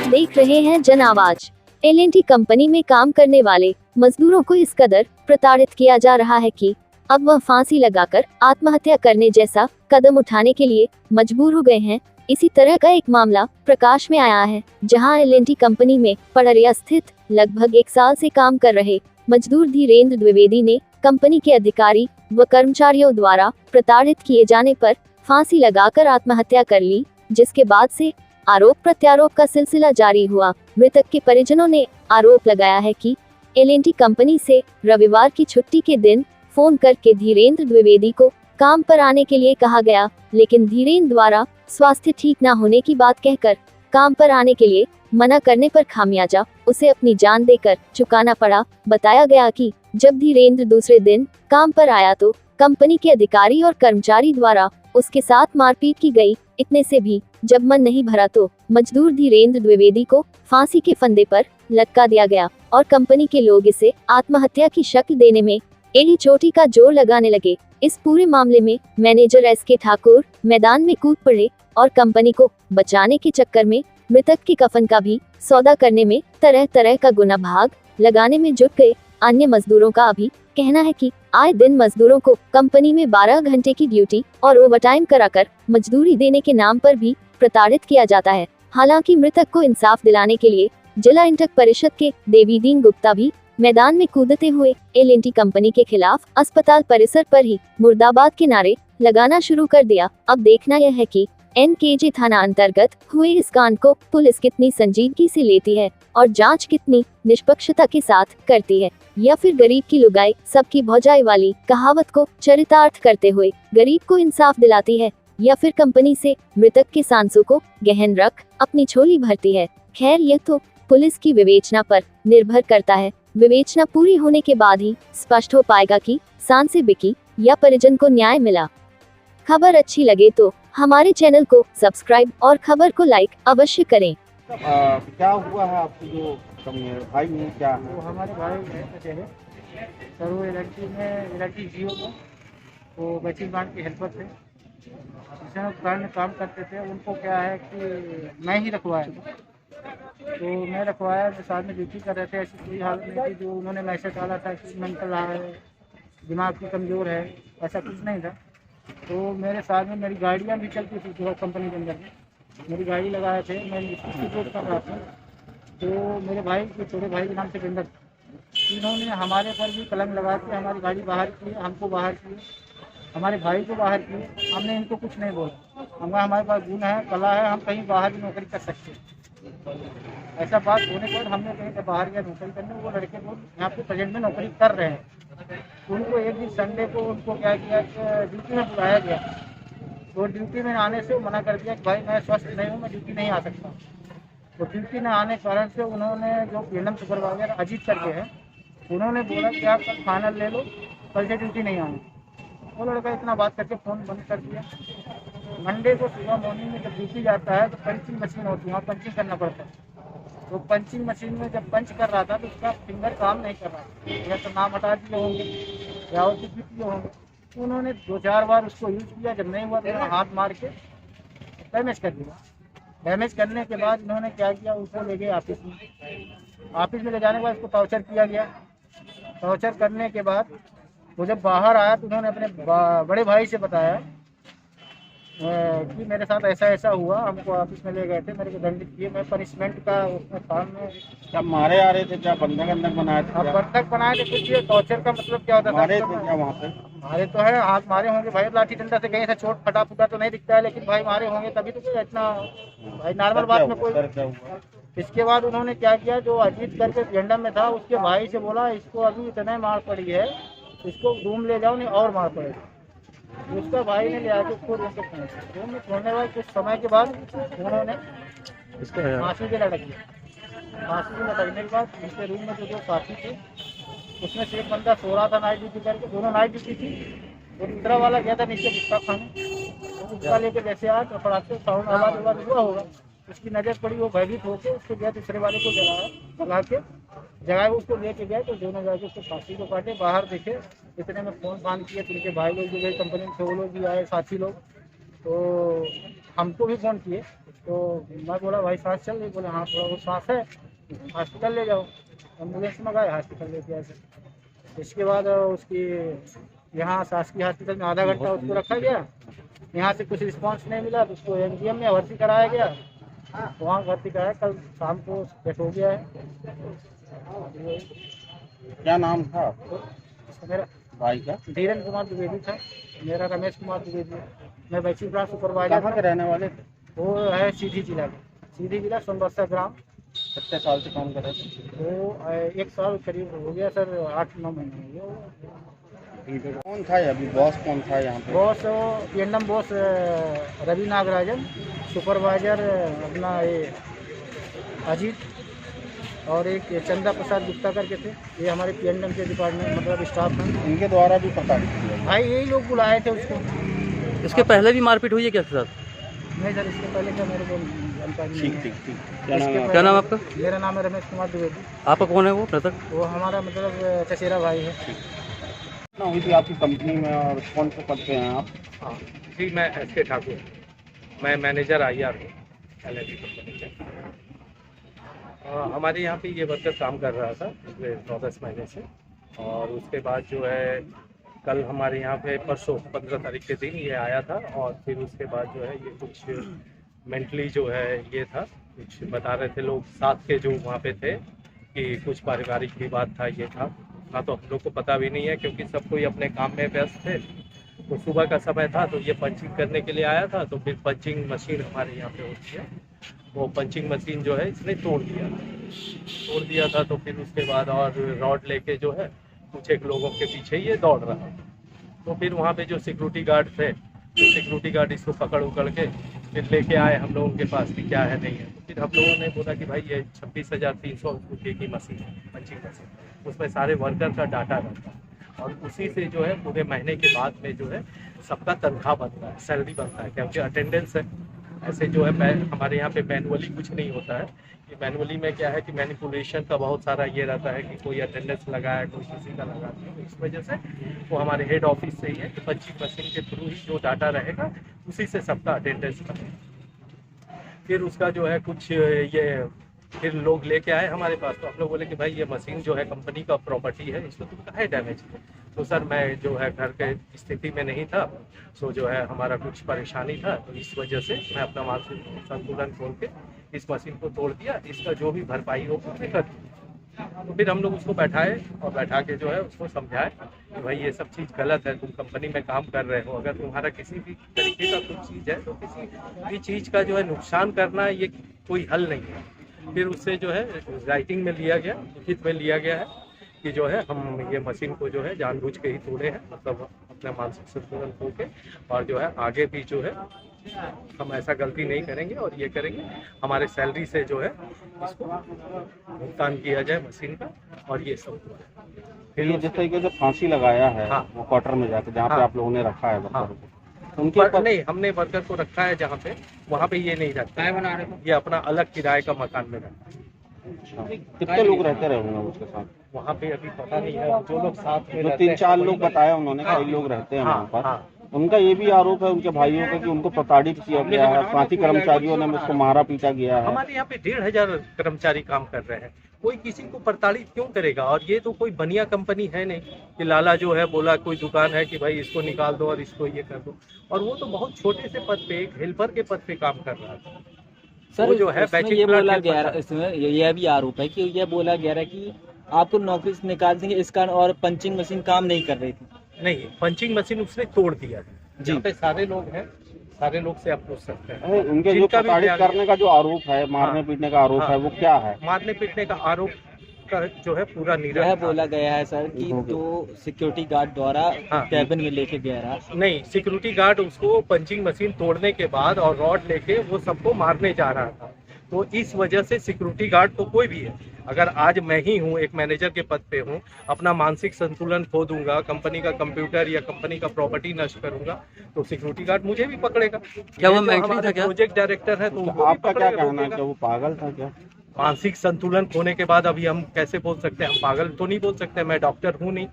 आप देख रहे हैं जन आवाज। एल&टी कंपनी में काम करने वाले मजदूरों को इस कदर प्रताड़ित किया जा रहा है कि अब वह फांसी लगाकर आत्महत्या करने जैसा कदम उठाने के लिए मजबूर हो गए हैं। इसी तरह का एक मामला प्रकाश में आया है, जहां एल&टी कंपनी में पड़रिया स्थित लगभग 1 साल से काम कर रहे मजदूर धीरेन्द्र द्विवेदी ने कंपनी के अधिकारी व कर्मचारियों द्वारा प्रताड़ित किए जाने पर फांसी लगाकर आत्महत्या कर ली, जिसके बाद से आरोप प्रत्यारोप का सिलसिला जारी हुआ। मृतक के परिजनों ने आरोप लगाया है कि एल&टी कंपनी से रविवार की छुट्टी के दिन फोन करके धीरेन्द्र द्विवेदी को काम पर आने के लिए कहा गया, लेकिन धीरेन्द्र द्वारा स्वास्थ्य ठीक न होने की बात कहकर काम पर आने के लिए मना करने पर खामियाजा उसे अपनी जान देकर चुकाना पड़ा। बताया गया कि जब धीरेन्द्र दूसरे दिन काम पर आया तो कंपनी के अधिकारी और कर्मचारी द्वारा उसके साथ मारपीट की गई। इतने से भी जब मन नहीं भरा तो मजदूर धीरेन्द्र द्विवेदी को फांसी के फंदे पर लटका दिया गया और कंपनी के लोग इसे आत्महत्या की शक्ल देने में एड़ी चोटी का जोर लगाने लगे। इस पूरे मामले में मैनेजर एस.के. ठाकुर मैदान में कूद पड़े और कंपनी को बचाने के चक्कर में मृतक के कफन का भी सौदा करने में तरह तरह का गुना भाग लगाने में जुट गए। अन्य मजदूरों का अभी कहना है कि आए दिन मजदूरों को कंपनी में 12 घंटे की ड्यूटी और ओवरटाइम कराकर मजदूरी देने के नाम पर भी प्रताड़ित किया जाता है। हालांकि मृतक को इंसाफ दिलाने के लिए जिला इंटक परिषद के देवीदीन गुप्ता भी मैदान में कूदते हुए एल&टी कंपनी के खिलाफ अस्पताल परिसर पर ही मुर्दाबाद के नारे लगाना शुरू कर दिया। अब देखना यह है कि NKJ थाना अंतर्गत हुए इस कांड को पुलिस कितनी संजीदगी से लेती है और जांच कितनी निष्पक्षता के साथ करती है, या फिर गरीब की लुगाई सबकी भौजाई वाली कहावत को चरितार्थ करते हुए गरीब को इंसाफ दिलाती है, या फिर कंपनी से मृतक के सांसों को गहन रख अपनी झोली भरती है। खैर, यह तो पुलिस की विवेचना पर निर्भर करता है। विवेचना पूरी होने के बाद ही स्पष्ट हो पाएगा कि सांसें बिकी या परिजन को न्याय मिला। खबर अच्छी लगे तो हमारे चैनल को सब्सक्राइब और खबर को लाइक अवश्य करें। क्या हुआ है आपकी जो भाई में क्या है? वो हमारे भाई रहते थे सर, वो एल&टी जियो में वो बैचिंग प्लांट के हेल्पर थे। जिसमें प्लांट में काम करते थे, उनको क्या है कि मैं ही रखवाया था। तो मैं रखवाया, जो साथ में ड्यूटी कर रहे थे, ऐसी कोई हालत नहीं थी जो उन्होंने मैसेज डाला था कि मेंटल है, दिमाग की कमज़ोर है, ऐसा कुछ नहीं था। तो मेरे साथ में मेरी गाड़ियाँ भी चलती थी जो कंपनी के अंदर में, मेरी गाड़ी लगाए थे, मैं रिपोर्ट कर रहा था। तो मेरे भाई के छोटे भाई के नाम से टेंडर, इन्होंने हमारे पर भी कलंक लगा के हमारी गाड़ी बाहर की, हमको बाहर की, हमारे भाई को बाहर किए। हमने इनको कुछ नहीं बोला, हमारे पास गुण है, कला है, हम कहीं बाहर भी नौकरी कर सकते हैं। ऐसा बात होने पर हमने कहीं पर बाहर गया नौकरी करने, वो लड़के को यहाँ पे प्रेजेंट में नौकरी कर रहे हैं। उनको एक दिन संडे को उनको क्या किया कि ड्यूटी में बुलाया गया, तो ड्यूटी में आने से मना कर दिया कि भाई मैं स्वस्थ नहीं हूँ, मैं ड्यूटी नहीं आ सकता। तो ड्यूटी न आने के कारण से उन्होंने जो पीएनएम सुपरवाइजर अजीत करके है, उन्होंने बोला कि आप कल फाइनल ले लो, कल से ड्यूटी नहीं आऊँगी। वो लड़का इतना बात करके फ़ोन बंद कर दिया। मंडे को सुबह मॉर्निंग में जब ड्यूटी जाता है तो पंचिंग मशीन होती है, वहाँ पंचिंग करना पड़ता है। तो पंचिंग मशीन में जब पंच कर रहा था तो उसका फिंगर काम नहीं कर रहा था, या तो नाम हटा दिए होंगे या और कुछ भी किए होंगे। तो उन्होंने 2-4 बार उसको यूज़ किया, जब नहीं हुआ तो हाथ मार के डैमेज कर दिया। डैमेज करने के बाद इन्होंने क्या किया, उसको ले गए ऑफिस में ले जाने के बाद उसको टॉर्चर किया गया। टॉर्चर करने के बाद वो जब बाहर आया तो उन्होंने अपने बड़े भाई से बताया कि मेरे साथ ऐसा ऐसा हुआ, हमको ऑफिस में ले गए थे, मेरे को दंडित किए, मैं पनिशमेंट का उसमें काम में क्या मारे आ रहे थे, क्या बंधक बनाए थे? अब बंधक बनाए थे कुछ। ये टॉर्चर का मतलब क्या होता है? मारे थे क्या वहाँ पे? मारे तो है, हाथ मारे होंगे भाई, लाठी डंडा से कहीं से चोट फटा फूटा तो नहीं दिखता है, लेकिन भाई मारे होंगे तभी तो कोई इतना भाई नॉर्मल बात में कोई। इसके बाद उन्होंने क्या किया, जो अजीत करके झंडा में था उसके भाई से बोला इसको अभी इतना मार पड़ी है, इसको रूम ले जाओ, नहीं और मार पड़ेगी। उसका भाई ने ले आके उसको रूम पे छोड़ा। रूम में छोड़ने के बाद कुछ समय के बाद उन्होंने फांसी पे लटक दिया। फांसी पे लटकने के बाद उनके रूम में जो साथी थे उसमें से एक बंदा सो रहा था नाइट ड्यूटी करके, दोनों नाइट ड्यूटी थी, और दूसरा वाला गया था नीचे गुस्सा खाने, तो गुस्सा लेके जैसे आया तो फटाक साउंड आवाज हुआ होगा, उसकी नज़र पड़ी, वो भयभीत होकर उसको गया दूसरे वाले को जला के जगह उसको लेके गए। तो दोनों जाके उसको फांसी को काटे, बाहर देखे, इतने में फ़ोन फान किए, उनके भाई लोग जो गए कंपनी में थे वो लोग भी आए, साथी लोग, तो हमको भी फ़ोन किए। तो मैं बोला भाई सांस चल रही, बोले हाँ थोड़ा वो सांस है, हॉस्पिटल ले जाओ। एम्बुलेंस मंगाए, हॉस्पिटल लेके आए सर। इसके बाद उसकी यहाँ शासकीय हॉस्पिटल में आधा घंटा उसको रखा गया। यहाँ से कुछ रिस्पांस नहीं मिला तो उसको एमजीएम में भर्ती कराया गया। वहाँ भर्ती कराया, कल शाम को डेथ हो गया है। क्या नाम था मेरा भाई का? धीरेन्द्र कुमार द्विवेदी था, मेरा रमेश कुमार द्विवेदी है। मैं बैचिंग ब्रांच सुपरवाइजर कहाँ के रहने वाले थे? वो है सीधी जिला के, सीधी जिला सोनबरसा ग्राम। कितने साल से काम कर रहे थे? वो 1 साल करीब हो गया सर, 8-9 महीने हो गए। कौन था ये अभी बॉस, कौन था यहाँ पे? Boss PNM boss Ravi Nagarajan, supervisor अपना ये अजीत, और एक चंदा प्रसाद गुप्ता करके थे। ये हमारे पीएनएम के डिपार्टमेंट मतलब स्टाफ हैं। इनके द्वारा भी प्रताड़ित किया? भाई यही लोग बुलाए थे उसको। इसके पहले भी मारपीट हुई है क्या सर? नहीं सर, इसके पहले क्या मेरे को जानकारी नहीं है। ठीक। क्या नाम है? क्या नाम आपका? मेरा नाम है रमेश कुमार द्विवेदी। आपका कौन है वो मृतक? वो हमारा मतलब चचेरा भाई है। ना हुई थी आपकी कंपनी में और कौन से पद पे हैं आप? हाँ जी, मैं एस.के. ठाकुर, मैं मैनेजर IR हूँ LNT कंपनी के। हमारे यहाँ पे ये वर्कर काम कर रहा था पिछले 9-10 महीने से, और उसके बाद जो है कल हमारे यहाँ पे परसों 15 तारीख के दिन ये आया था, और फिर उसके बाद जो है ये कुछ मेंटली जो है ये था, कुछ बता रहे थे लोग साथ के जो वहाँ पे थे कि कुछ पारिवारिक विवाद था, ये था ना। तो हम लोग को पता भी नहीं है क्योंकि सब कोई अपने काम में व्यस्त थे। तो सुबह का समय था तो ये पंचिंग करने के लिए आया था, तो फिर पंचिंग मशीन हमारे यहाँ पे होती है, वो पंचिंग मशीन जो है इसने तोड़ दिया था। तो फिर उसके बाद और रॉड लेके जो है कुछ एक लोगों के पीछे ये दौड़ रहा। तो फिर वहाँ पे जो सिक्योरिटी गार्ड थे, तो सिक्योरिटी गार्ड इसको पकड़ उकड़ के फिर लेके आए हम लोगों के पास कि क्या है नहीं है। तो फिर हम लोगों ने बोला कि भाई ये 26,300 रुपये की मशीन है, पंचिंग मशीन, उसमें सारे वर्कर का डाटा रहता है, और उसी से जो है पूरे महीने के बाद में जो है सबका तनख्वाह बनता है, सैलरी बनता है, क्योंकि अटेंडेंस है। ऐसे जो है हमारे यहाँ पे मैनुअली कुछ नहीं होता है। कि मैनुअली में क्या है कि मैनिपुलेशन का बहुत सारा ये रहता है कि कोई अटेंडेंस लगाया, कोई किसी का लगाता है। तो इस वजह से वो हमारे हेड ऑफिस से ही है कि पंचिंग मशीन के थ्रू ही जो डाटा रहेगा उसी से सबका अटेंडेंस बनेगा। फिर उसका जो है कुछ ये फिर लोग लेके आए हमारे पास, तो हम लोग बोले कि भाई ये मशीन जो है कंपनी का प्रॉपर्टी है, इसको तुम काहे डैमेज किया? तो सर मैं जो है घर के स्थिति में नहीं था, सो जो है हमारा कुछ परेशानी था, तो इस वजह से मैं अपना मानसिक संतुलन खोल के इस मशीन को तोड़ दिया, इसका जो भी भरपाई हो मैं कर दी। तो फिर हम लोग उसको बैठाए और बैठा के जो है उसको समझाए कि भाई ये सब चीज़ गलत है, तुम कंपनी में काम कर रहे हो, अगर तुम्हारा किसी भी तरीके का कुछ चीज़ है तो किसी भी चीज़ का जो है नुकसान करना ये कोई हल नहीं है। फिर उससे जो है राइटिंग में लिया गया, लिखित में लिया गया है कि जो है हम ये मशीन को जो है जानबूझ के ही तोड़े हैं, मतलब अपने मानसिक संतुलन खो के, और जो है आगे भी जो है हम ऐसा गलती नहीं करेंगे और ये करेंगे हमारे सैलरी से जो है इसको भुगतान किया जाए मशीन का, और ये सब हुआ है। फिर ये जिस तरीके से फांसी लगाया है हाँ। वो क्वार्टर में जाके जहाँ पे हाँ। आप लोगों ने रखा है हाँ। वर्कर को, उनके नहीं, हमने वर्कर को रखा है जहाँ पे, वहाँ पे ये नहीं रखता है, ये अपना अलग किराए का मकान में रखता है। कितने लोग रहते रहे होंगे उसके साथ? वहाँ पे अभी पता नहीं है, जो लोग साथ में जो रहते हैं 3-4 लोग वही बताया उन्होंने, हाँ। कई लोग रहते हैं हाँ, वहाँ पर। हाँ। उनका ये भी आरोप है उनके भाइयों का कि उनको प्रताड़ित किया गया है, साथी कर्मचारियों ने उसको मारा पीटा गया है। हमारे यहाँ पे 1,500 कर्मचारी काम कर रहे हैं, कोई किसी को प्रताड़ित क्यों करेगा? और ये तो कोई बढ़िया कंपनी है नहीं कि लाला जो है बोला कोई दुकान है कि भाई इसको निकाल दो और इसको ये कर दो, और वो तो बहुत छोटे से पद पे, एक हेल्पर के पद पे काम कर रहा था। सर वो जो है इसमें बैचिंग ये प्लांट बोला हेल्पर गया था। इसमें ये भी आरोप है कि ये बोला गया है कि आपको नौकरी से निकाल देंगे इस कारण, और पंचिंग मशीन काम नहीं कर रही थी। नहीं, पंचिंग मशीन उसने तोड़ दिया जी। जहाँ पे सारे लोग हैं, सारे लोग से आप पूछ सकते हैं। अरे, उनके जो जिनका भी प्रताड़ित बयान करने का जो आरोप है, मारने हाँ। पीटने का आरोप हाँ। है, वो क्या है? मारने पीटने का आरोप का जो है पूरा यह निराकरण बोला गया है सर कि दो सिक्योरिटी गार्ड द्वारा हाँ। कैबिन में लेके गया रहा। नहीं, सिक्योरिटी गार्ड उसको पंचिंग मशीन तोड़ने के बाद और रॉड लेके वो सबको मारने जा रहा था। तो इस वजह से सिक्योरिटी गार्ड तो कोई भी है, अगर आज मैं ही हूँ एक मैनेजर के पद पे हूँ, अपना मानसिक संतुलन खो दूंगा, कंपनी का कंप्यूटर या कंपनी का प्रॉपर्टी नष्ट करूंगा, तो सिक्योरिटी गार्ड मुझे भी पकड़ेगा। क्या वो ये जो मेंटली हमारे था क्या? प्रोजेक्ट डायरेक्टर है तो उनको भी आपका क्या पकड़ेगा, कहना है रोकेगा। कि वो पागल था क्या? मानसिक संतुलन खोने के बाद अभी हम कैसे बोल सकते हैं? हम पागल तो नहीं बोल सकते, मैं डॉक्टर हूँ नहीं,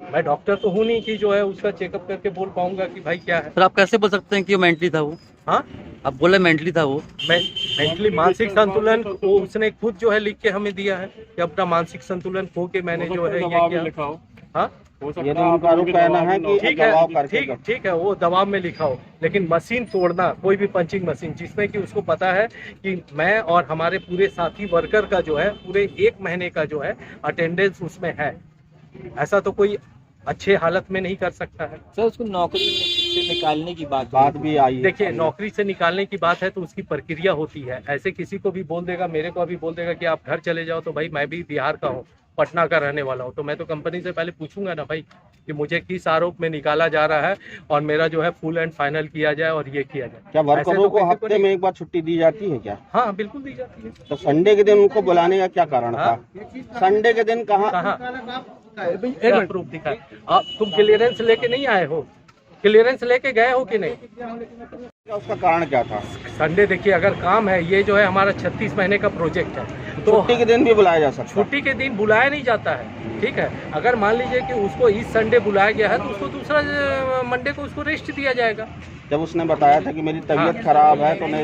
मैं डॉक्टर तो हूँ नहीं कि जो है उसका चेकअप करके बोल पाऊंगा कि भाई क्या है। सर आप कैसे बोल सकते हैं कि वो मेंटली था वो? हाँ, अब बोले मेंटली था वो। मेंटली मानसिक संतुलन वो उसने खुद जो है लिख के हमें दिया है कि अपना मानसिक संतुलन खो के मैंने जो है ये किया। हाँ ये तो उनका आरोप कहना है कि ठीक दबाव है, करके ठीक है, वो दबाव में लिखा हो, लेकिन मशीन तोड़ना, कोई भी पंचिंग मशीन जिसमें कि उसको पता है कि मैं और हमारे पूरे साथी वर्कर का जो है पूरे 1 महीने का जो है अटेंडेंस उसमें है, ऐसा तो कोई अच्छे हालत में नहीं कर सकता है। सर उसको नौकरी से निकालने की बात भी आई है। देखिए, नौकरी से निकालने की बात है तो उसकी प्रक्रिया होती है। ऐसे किसी को भी बोल देगा, मेरे को अभी बोल देगा कि आप घर चले जाओ, तो भाई मैं भी बिहार का हूँ, पटना का रहने वाला हूँ, तो मैं तो कंपनी से पहले पूछूंगा ना भाई कि मुझे किस आरोप में निकाला जा रहा है और मेरा जो है फुल एंड फाइनल किया जाए और ये किया जाए। क्या ऐसे वर्करों तो को किसी हफ्ते में एक बार छुट्टी दी जाती है क्या? हाँ बिल्कुल दी जाती है। तो संडे के दिन उनको बुलाने का क्या कारण था? संडे के दिन कहाँ? क्या प्रूफ दिखाए? आप तुम क्लियरेंस लेके नहीं आए हो? क्लियरेंस लेके गए हो कि नहीं? उसका कारण क्या था? संडे देखिए, अगर काम है, ये जो है हमारा 36 महीने का प्रोजेक्ट है, तो छुट्टी के दिन भी बुलाया जा सकता है। छुट्टी के दिन बुलाया नहीं जाता है, ठीक है। अगर मान लीजिए कि उसको इस संडे बुलाया गया है तो उसको दूसरा मंडे को उसको रेस्ट दिया जाएगा। जब उसने बताया था कि मेरी तबीयत खराब है तो मैं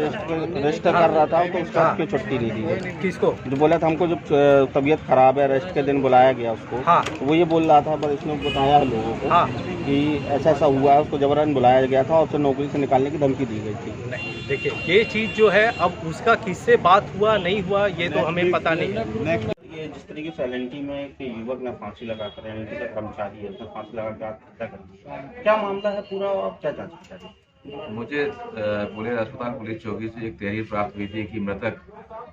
रेस्ट कर रहा था, तो उसका उसकी छुट्टी नहीं दी गई। किसको? जो बोला था हमको, जब तबीयत खराब है, रेस्ट के दिन बुलाया गया उसको। हाँ। तो वो ये बोल रहा था, पर इसने बताया लोगों को हाँ। कि ऐसा ऐसा हुआ है, उसको जबरन बुलाया गया था और उसे नौकरी से निकालने की धमकी दी गई थी। नहीं, देखिए ये चीज जो है, अब उसका किससे बात हुआ नहीं हुआ ये तो हमें पता नहीं है। ये जिस तरीके से एलएनटी में एक युवक ने फांसी लगाकर, एलएनटी का कर्मचारी है, उसने फांसी लगाकर आत्महत्या कर दी, क्या मामला है पूरा और क्या जांच की जा रही है? मुझे पुलिस अस्पताल पुलिस चौकी से एक तहरीर प्राप्त हुई थी कि मृतक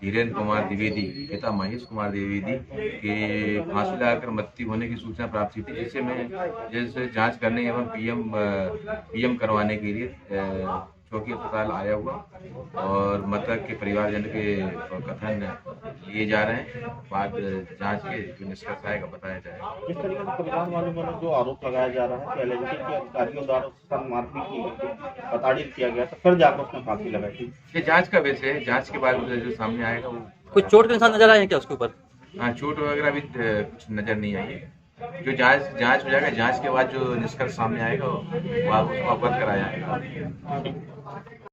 धीरेन्द्र कुमार द्विवेदी पिता महेश कुमार द्विवेदी के फांसी लगाकर मृत्यु होने की सूचना प्राप्त हुई थी, जिससे मैं जैसे जांच करने एवं पीएम करवाने के लिए चौकी अस्पताल आया हुआ और मृतक के परिवारजन के कथन लिए जा रहे हैं। बाद जांच के जो निष्कर्ष आएगा बताया जाएगा। जिस तरीके से परिवार वालों द्वारा जो आरोप लगाया जा रहा है कि एलएनटी के अधिकारियों द्वारा उसके साथ मारपीट की गई थी, प्रताड़ित किया गया, तो फिर जाकर उसने फांसी लगाई थी। ये जांच का विषय है, जांच के बाद जो सामने आएगा वो। कुछ चोट के निशान नजर आए हैं क्या उसके ऊपर? हाँ, चोट वगैरह भी कुछ नजर नहीं आई है। जो जांच हो जाएगा, जांच के बाद जो निष्कर्ष सामने आएगा वो आपको अवगत कराया जाएगा।